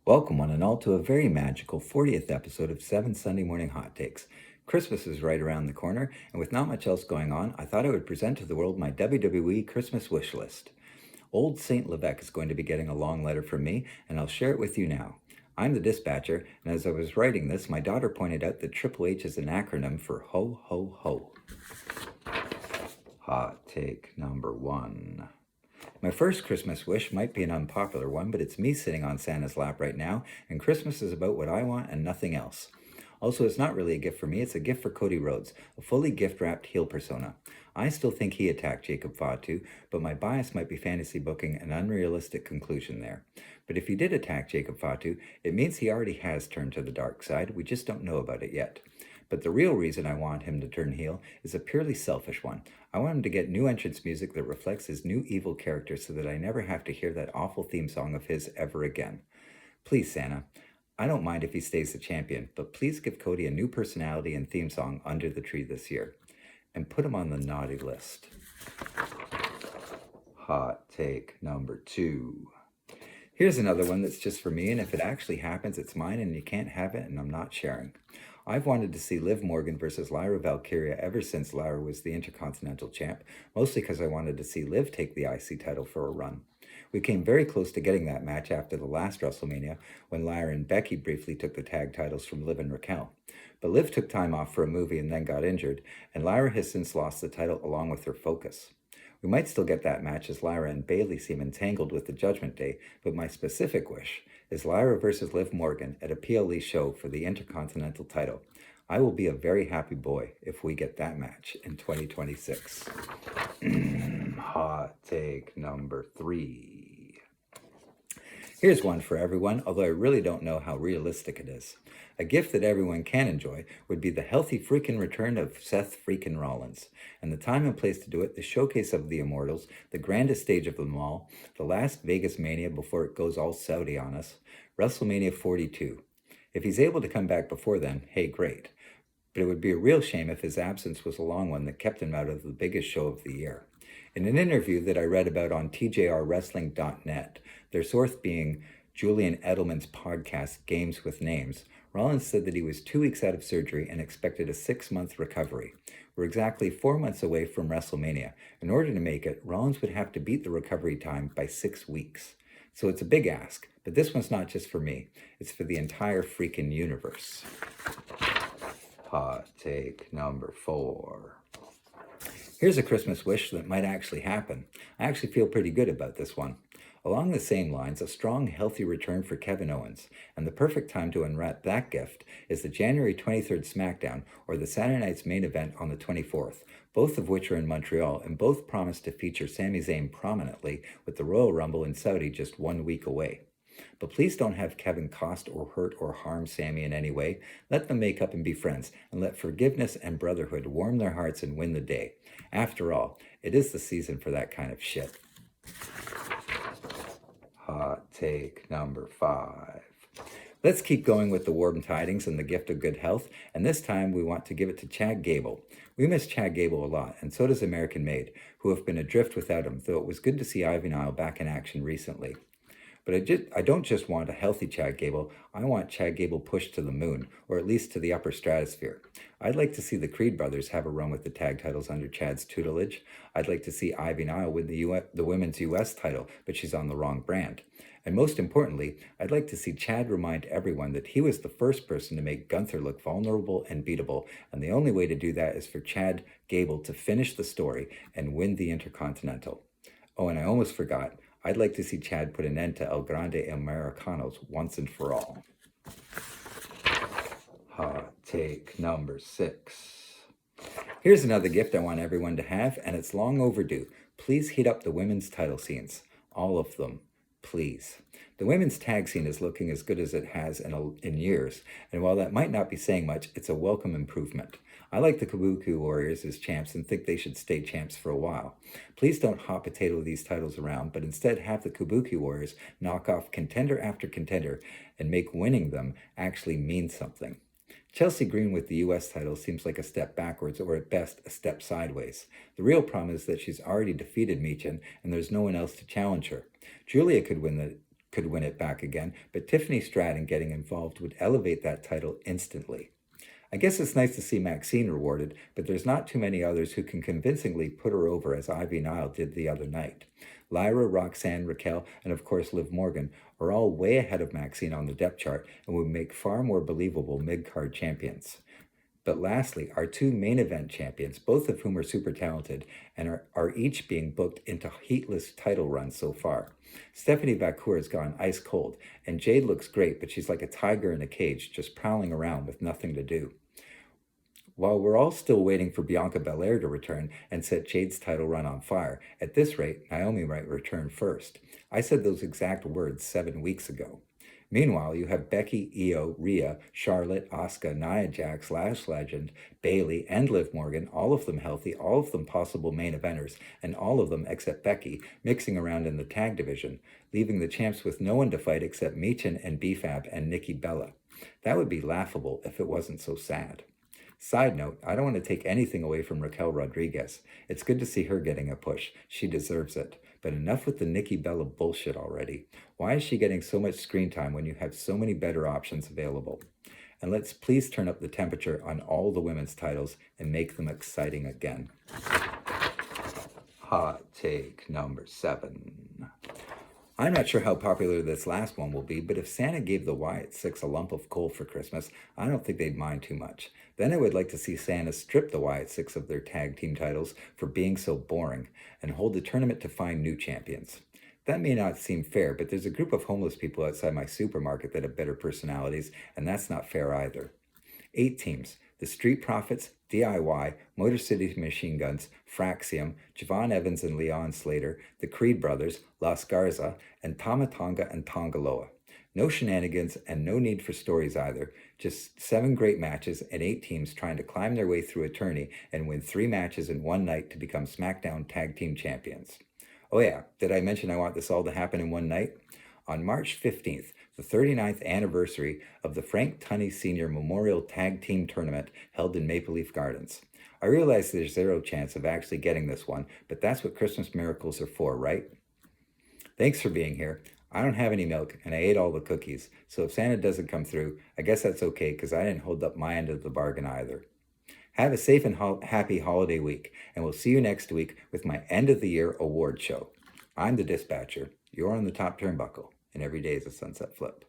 Welcome, one and all, to a very magical 40th episode of 7 Sunday Morning Hot Takes. Christmas is right around the corner, and with not much else going on, I thought I would present to the world my WWE Christmas wish list. Old Saint Levesque is going to be getting a long letter from me, and I'll share it with you now. I'm the dispatcher, and as I was writing this, my daughter pointed out that Triple H is an acronym for Ho Ho Ho. Hot take number 1. My first Christmas wish might be an unpopular one, but it's me sitting on Santa's lap right now, and Christmas is about what I want and nothing else. Also, it's not really a gift for me, it's a gift for Cody Rhodes, a fully gift-wrapped heel persona. I still think he attacked Jacob Fatu, but my bias might be fantasy booking an unrealistic conclusion there. But if he did attack Jacob Fatu, it means he already has turned to the dark side, we just don't know about it yet. But the real reason I want him to turn heel is a purely selfish one. I want him to get new entrance music that reflects his new evil character so that I never have to hear that awful theme song of his ever again. Please, Santa, I don't mind if he stays the champion, but please give Cody a new personality and theme song under the tree this year. And put him on the naughty list. Hot take number 2. Here's another one that's just for me, and if it actually happens, it's mine and you can't have it, and I'm not sharing. I've wanted to see Liv Morgan versus Lyra Valkyria ever since Lyra was the Intercontinental Champ, mostly because I wanted to see Liv take the IC title for a run. We came very close to getting that match after the last WrestleMania, when Lyra and Becky briefly took the tag titles from Liv and Raquel. But Liv took time off for a movie and then got injured, and Lyra has since lost the title along with her focus. We might still get that match as Lyra and Bayley seem entangled with the Judgment Day, but my specific wish is Lyra versus Liv Morgan at a PLE show for the Intercontinental title. I will be a very happy boy if we get that match in 2026. Hot take number 3. Here's one for everyone, although I really don't know how realistic it is. A gift that everyone can enjoy would be the healthy freaking return of Seth freaking Rollins. And the time and place to do it, the showcase of the Immortals, the grandest stage of them all, the last Vegas Mania before it goes all Saudi on us, WrestleMania 42. If he's able to come back before then, hey, great. But it would be a real shame if his absence was a long one that kept him out of the biggest show of the year. In an interview that I read about on tjrwrestling.net, their source being Julian Edelman's podcast, Games with Names, Rollins said that he was 2 weeks out of surgery and expected a 6-month recovery. We're exactly 4 months away from WrestleMania. In order to make it, Rollins would have to beat the recovery time by 6 weeks. So it's a big ask, but this one's not just for me. It's for the entire freaking universe. Hot take number 4. Here's a Christmas wish that might actually happen. I actually feel pretty good about this one. Along the same lines, a strong, healthy return for Kevin Owens, and the perfect time to unwrap that gift is the January 23rd SmackDown or the Saturday night's main event on the 24th, both of which are in Montreal and both promise to feature Sami Zayn prominently with the Royal Rumble in Saudi just 1 week away. But please don't have Kevin cost or hurt or harm Sami in any way. Let them make up and be friends, and let forgiveness and brotherhood warm their hearts and win the day. After all, it is the season for that kind of shit. Hot take number 5. Let's keep going with the warm tidings and the gift of good health, and this time we want to give it to Chad Gable. We miss Chad Gable a lot, and so does American Made, who have been adrift without him, though it was good to see Ivy Nile back in action recently. But I don't just want a healthy Chad Gable, I want Chad Gable pushed to the moon, or at least to the upper stratosphere. I'd like to see the Creed brothers have a run with the tag titles under Chad's tutelage. I'd like to see Ivy Nile win the women's US title, but she's on the wrong brand. And most importantly, I'd like to see Chad remind everyone that he was the first person to make Gunther look vulnerable and beatable, and the only way to do that is for Chad Gable to finish the story and win the Intercontinental. Oh, and I almost forgot. I'd like to see Chad put an end to El Grande Americanos once and for all. Hot take number 6. Here's another gift I want everyone to have, and it's long overdue. Please heat up the women's title scenes. All of them. Please. The women's tag scene is looking as good as it has in years, and while that might not be saying much, it's a welcome improvement. I like the Kabuki Warriors as champs and think they should stay champs for a while. Please don't hot potato these titles around, but instead have the Kabuki Warriors knock off contender after contender and make winning them actually mean something. Chelsea Green with the US title seems like a step backwards or at best a step sideways. The real problem is that she's already defeated Michin and there's no one else to challenge her. Julia could win the could win it back again, but Tiffany Stratton getting involved would elevate that title instantly. I guess it's nice to see Maxine rewarded, but there's not too many others who can convincingly put her over as Ivy Nile did the other night. Lyra, Roxanne, Raquel, and of course Liv Morgan are all way ahead of Maxine on the depth chart and would make far more believable mid-card champions. But lastly, our two main event champions, both of whom are super talented and are each being booked into heatless title runs so far. Stephanie Vacour has gone ice cold, and Jade looks great, but she's like a tiger in a cage, just prowling around with nothing to do. While we're all still waiting for Bianca Belair to return and set Jade's title run on fire, at this rate, Naomi might return first. I said those exact words 7 weeks ago. Meanwhile, you have Becky, Io, Rhea, Charlotte, Asuka, Nia Jax, Lash Legend, Bayley, and Liv Morgan, all of them healthy, all of them possible main eventers, and all of them, except Becky, mixing around in the tag division, leaving the champs with no one to fight except Michin and BFAB and Nikki Bella. That would be laughable if it wasn't so sad. Side note, I don't want to take anything away from Raquel Rodriguez. It's good to see her getting a push. She deserves it. But enough with the Nikki Bella bullshit already. Why is she getting so much screen time when you have so many better options available? And let's please turn up the temperature on all the women's titles and make them exciting again. Hot take number 7. I'm not sure how popular this last one will be, but if Santa gave the Wyatt Six a lump of coal for Christmas, I don't think they'd mind too much. Then I would like to see Santa strip the Wyatt Six of their tag team titles for being so boring and hold a tournament to find new champions. That may not seem fair, but there's a group of homeless people outside my supermarket that have better personalities, and that's not fair either. 8 teams. The Street Profits, DIY, Motor City Machine Guns, Fraxium, Javon Evans and Leon Slater, the Creed Brothers, Las Garza, and Tama Tonga and Tongaloa. No shenanigans and no need for stories either. Just 7 great matches and 8 teams trying to climb their way through a tourney and win 3 matches in one night to become SmackDown Tag Team Champions. Oh yeah, did I mention I want this all to happen in one night? On March 15th, the 39th anniversary of the Frank Tunney Sr. Memorial Tag Team Tournament held in Maple Leaf Gardens. I realize there's 0 chance of actually getting this one, but that's what Christmas miracles are for, right? Thanks for being here. I don't have any milk, and I ate all the cookies, so if Santa doesn't come through, I guess that's okay, because I didn't hold up my end of the bargain either. Have a safe and happy holiday week, and we'll see you next week with my end-of-the-year award show. I'm the dispatcher. You're on the top turnbuckle, and every day is a sunset flip.